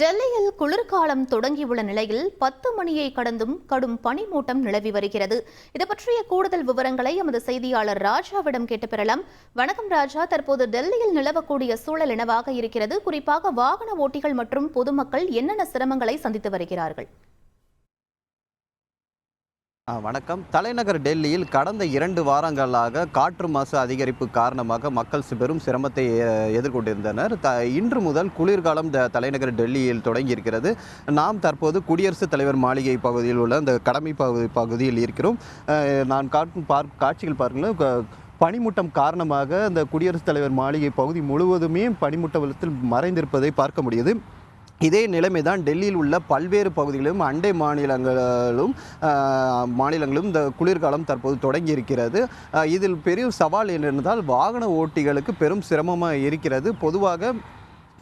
டெல்லியில் குளிர்காலம் தொடங்கியுள்ள நிலையில் 10 மணியை கடந்தும் கடும் பனிமூட்டம் நிலவி வருகிறது. இது பற்றிய கூடுதல் விவரங்களை எமது செய்தியாளர் ராஜாவிடம் கேட்டு பெறலாம். வணக்கம் ராஜா, தற்போது டெல்லியில் நிலவக்கூடிய சூழல் என்னவாக இருக்கிறது? குறிப்பாக வாகன ஓட்டிகள் மற்றும் பொதுமக்கள் என்னென்ன சிரமங்களை சந்தித்து வருகிறார்கள்? வணக்கம். தலைநகர் டெல்லியில் கடந்த 2 வாரங்களாக காற்று மாசு அதிகரிப்பு காரணமாக மக்கள் பெரும் சிரமத்தை எதிர்கொண்டிருந்தனர். இன்று முதல் குளிர்காலம் தலைநகர் டெல்லியில் தொடங்கியிருக்கிறது. நாம் தற்போது குடியரசுத் தலைவர் மாளிகை பகுதியில் உள்ள இந்த கடமை பகுதியில் இருக்கிறோம். நான் காட்டும் காட்சிகள் பாருங்கள். பனிமூட்டம் காரணமாக இந்த குடியரசுத் தலைவர் மாளிகை பகுதி முழுவதுமே பனிமூட்டத்தில் மறைந்திருப்பதை பார்க்க முடியுது. இதே நிலைமை தான் டெல்லியில் உள்ள பல்வேறு பகுதிகளிலும் அண்டை மாநிலங்களும் இந்த குளிர்காலம் தற்போது தொடங்கி இருக்கிறது. இதில் பெரிய சவால் என்னென்றால் வாகன ஓட்டிகளுக்கு பெரும் சிரமமாக இருக்கிறது. பொதுவாக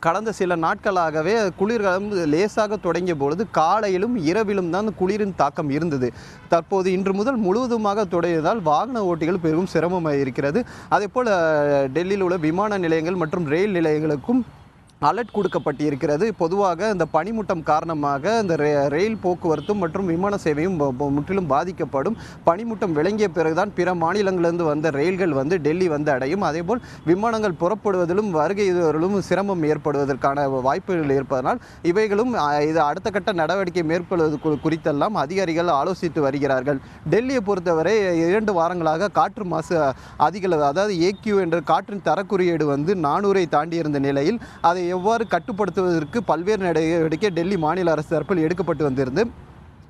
கடந்த சில நாட்களாகவே குளிர்காலம் லேசாக தொடங்கிய பொழுது காலையிலும் இரவிலும் தான் குளிரின் தாக்கம் இருந்தது. தற்போது இன்று முதல் முழுவதுமாக தொடங்கியதால் வாகன ஓட்டிகள் பெரும் சிரமமாக இருக்கிறது. அதேபோல் டெல்லியில் உள்ள விமான நிலையங்கள் மற்றும் ரயில் நிலையங்களுக்கும் அலர்ட் கொடுக்கப்பட்டிருக்கிறது. பொதுவாக இந்த பனிமூட்டம் காரணமாக இந்த ரயில் போக்குவரத்தும் மற்றும் விமான சேவையும் முற்றிலும் பாதிக்கப்படும். பனிமூட்டம் விளங்கிய பிறகுதான் பிற மாநிலங்களிலிருந்து வந்த ரயில்கள் டெல்லி அடையும். அதேபோல் விமானங்கள் புறப்படுவதிலும் வருகையிலும் சிரமம் ஏற்படுவதற்கான வாய்ப்புகள் இருப்பதனால் இவைகளும் இது அடுத்த கட்ட நடவடிக்கை மேற்கொள்வது குறித்தெல்லாம் அதிகாரிகள் ஆலோசித்து வருகிறார்கள். டெல்லியை பொறுத்தவரை 2 வாரங்களாக காற்று மாசு அதிக அளவு, அதாவது AQ என்ற காற்றின் தரக்குறியீடு 400ஐ தாண்டியிருந்த நிலையில் அதை எவ்வாறு கட்டுப்படுத்துவதற்கு பல்வேறு நடவடிக்கை டெல்லி மாநில அரசு தரப்பில் எடுக்கப்பட்டு வந்திருந்து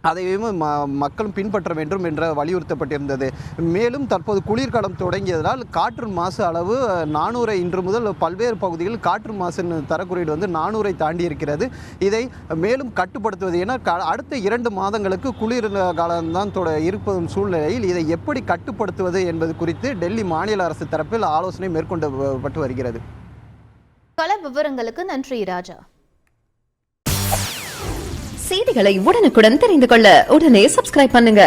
அதையும் மக்களும் பின்பற்ற வேண்டும் என்று வலியுறுத்தப்பட்டிருந்தது. மேலும் தற்போது குளிர்காலம் தொடங்கியதால் காற்று மாசு அளவு 400 இன்று முதல் பல்வேறு பகுதிகளில் காற்று மாசின் தரக்குறியீடு 400ஐ தாண்டி இருக்கிறது. இதை மேலும் கட்டுப்படுத்துவது என அடுத்த 2 மாதங்களுக்கு குளிர் காலம்தான் இருப்பதும் சூழ்நிலையில் இதை எப்படி கட்டுப்படுத்துவது என்பது குறித்து டெல்லி மாநில அரசு தரப்பில் ஆலோசனை மேற்கொள்ளப்பட்டு வருகிறது. பல விவரங்களுக்கு நன்றி ராஜா. செய்திகளை உடனுக்குடன் தெரிந்து கொள்ள உடனே சப்ஸ்கிரைப் பண்ணுங்க.